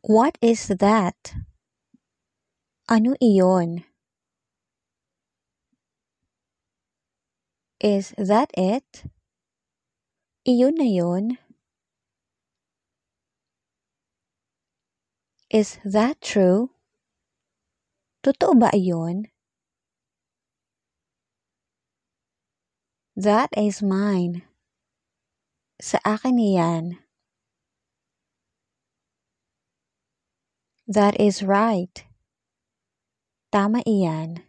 What is that? Ano iyon? Is that it? Iyon na yun? Is that true? Totoo ba iyon? That is mine. Sa akin iyan. That is right. Tama iyan.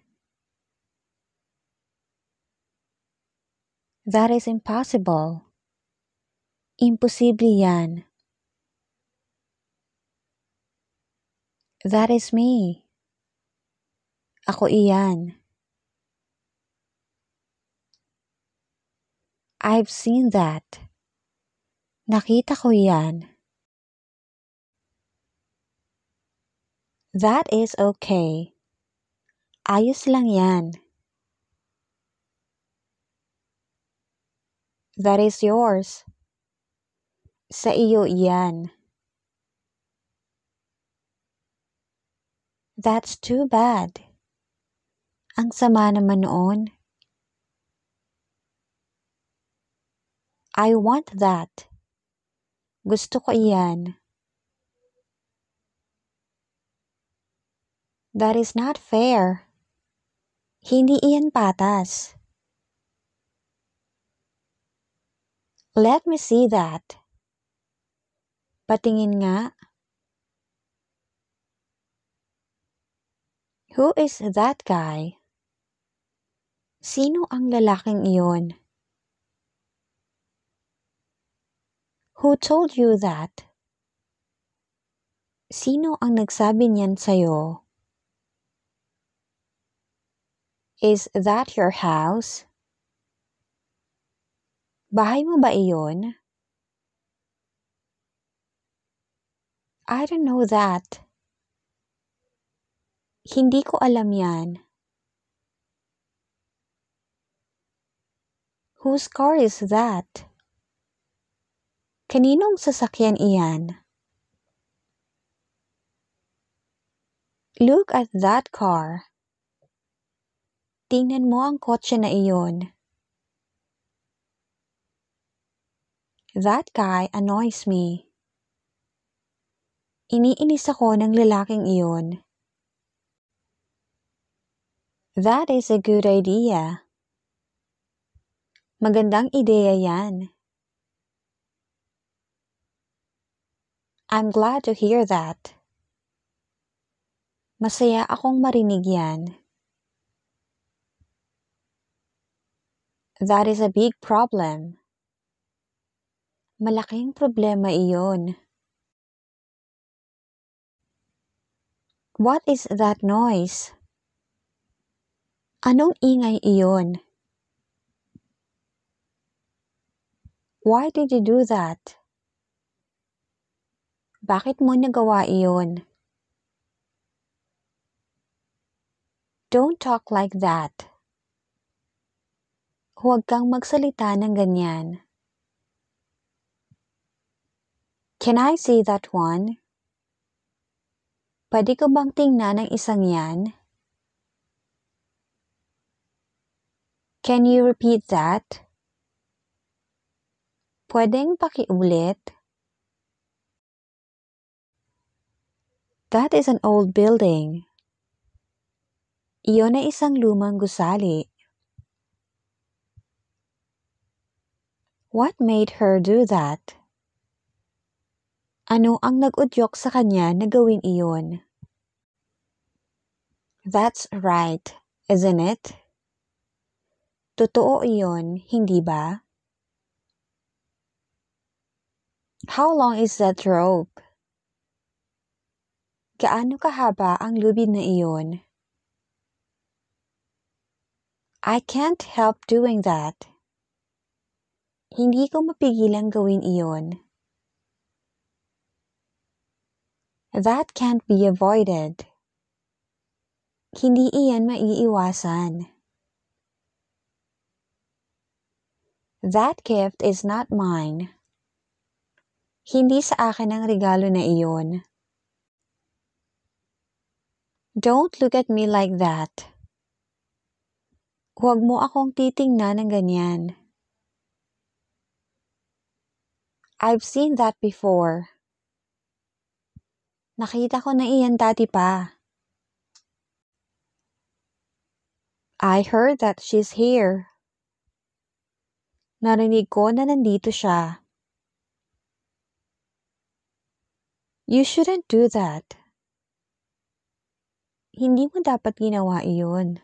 That is impossible. Imposible yan. That is me. Ako iyan. I've seen that. Nakita ko yan. That is okay. Ayos lang yan. That is yours. Sa iyo iyan. That's too bad. Ang sama naman noon. I want that. Gusto ko iyan. That is not fair. Hindi iyan patas. Let me see that. Patingin nga. Who is that guy? Sino ang lalaking iyon? Who told you that? Sino ang nagsabi niyan sa'yo? Is that your house? Bahay mo ba iyon? I don't know that. Hindi ko alam yan. Whose car is that? Kaninong sasakyan iyan? Look at that car. Tingnan mo ang kotse na iyon. That guy annoys me. Iniinis ako ng lalaking iyon. That is a good idea. Magandang ideya yan. I'm glad to hear that. Masaya akong marinig yan. That is a big problem. Malaking problema iyon. What is that noise? Anong ingay iyon? Why did you do that? Bakit mo nagawa iyon? Don't talk like that. Huwag kang magsalita ng ganyan. Can I see that one? Pwede ko bang tingnan ang isang yan? Can you repeat that? Pwedeng pakiulit? That is an old building. Iyon ay isang lumang gusali. What made her do that? Ano ang nag-udyok sa kanya na gawin iyon? That's right, isn't it? Totoo iyon, hindi ba? How long is that rope? Gaano kahaba ang lubid na iyon? I can't help doing that. Hindi ko mapigilang gawin iyon. That can't be avoided. Hindi iyan maiiwasan. That gift is not mine. Hindi sa akin ang regalo na iyon. Don't look at me like that. Huwag mo akong titingnan ng ganyan. I've seen that before. Nakita ko na iyan dati pa. I heard that she's here. Narinig ko na nandito siya. You shouldn't do that. Hindi mo dapat ginawa iyon.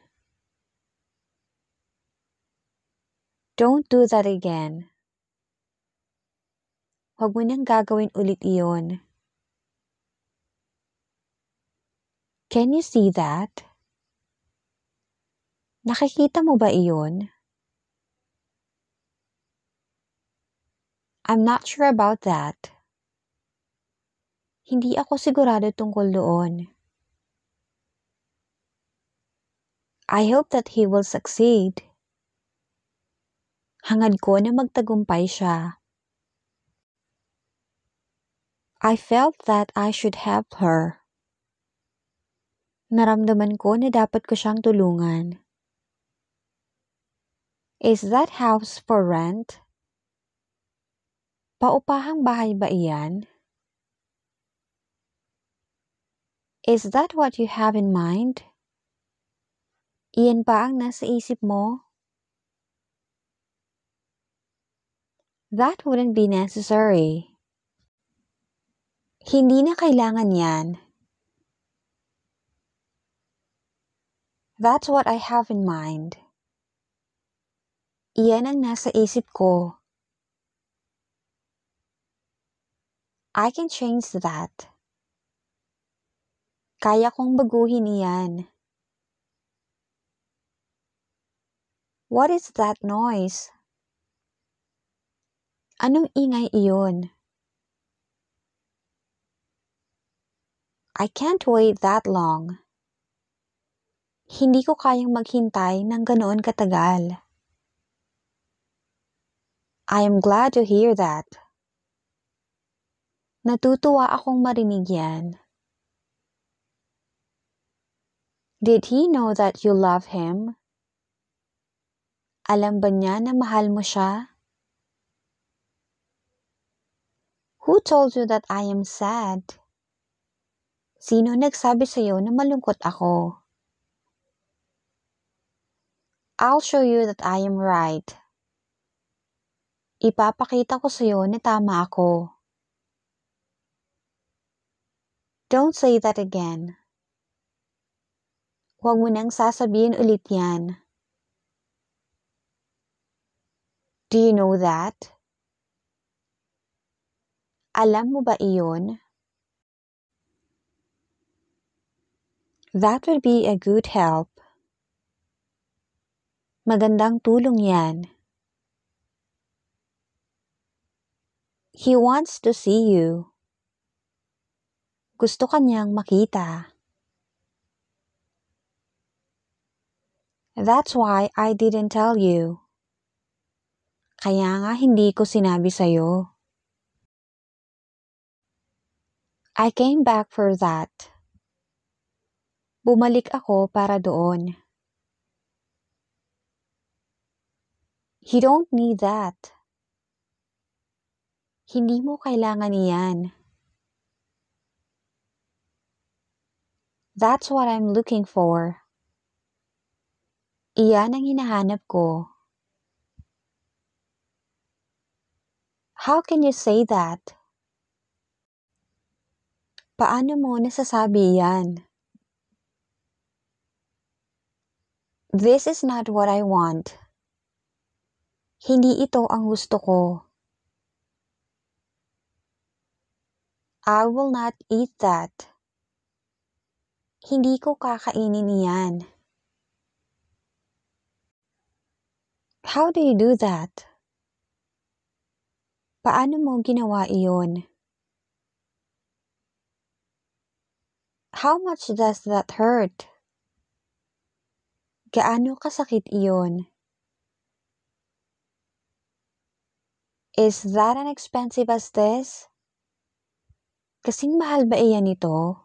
Don't do that again. Huwag mo nang gagawin ulit iyon. Can you see that? Nakikita mo ba iyon? I'm not sure about that. Hindi ako sigurado tungkol doon. I hope that he will succeed. Hangad ko na magtagumpay siya. I felt that I should help her. Naramdaman ko na dapat ko siyang tulungan. Is that house for rent? Paupahang bahay ba iyan? Is that what you have in mind? Iyan ba ang nasa isip mo? That wouldn't be necessary. Hindi na kailangan yan. That's what I have in mind. Iyan ang nasa isip ko. I can change that. Kaya kong baguhin iyan. What is that noise? Anong ingay iyon? I can't wait that long. Hindi ko kayang maghintay ng ganoon katagal. I am glad to hear that. Natutuwa akong marinig yan. Did he know that you love him? Alam ba niya na mahal mo siya? Who told you that I am sad? Sino nagsabi sa'yo na malungkot ako? I'll show you that I am right. Ipapakita ko sa'yo na tama ako. Don't say that again. Huwag mo nang sasabihin ulit yan. Do you know that? Alam mo ba iyon? That would be a good help. Magandang tulong yan. He wants to see you. Gusto kanyang makita. That's why I didn't tell you. Kaya nga hindi ko sinabi sa'yo. I came back for that. Bumalik ako para doon. You don't need that. Hindi mo kailangan iyan. That's what I'm looking for. Iyan ang hinahanap ko. How can you say that? Paano mo nasasabi yan? This is not what I want. Hindi ito ang gusto ko. I will not eat that. Hindi ko kakainin iyan. How do you do that? Paano mo ginawa iyon? How much does that hurt? Gaano kasakit iyon? Is that as expensive as this? Kasing mahal ba iyan ito?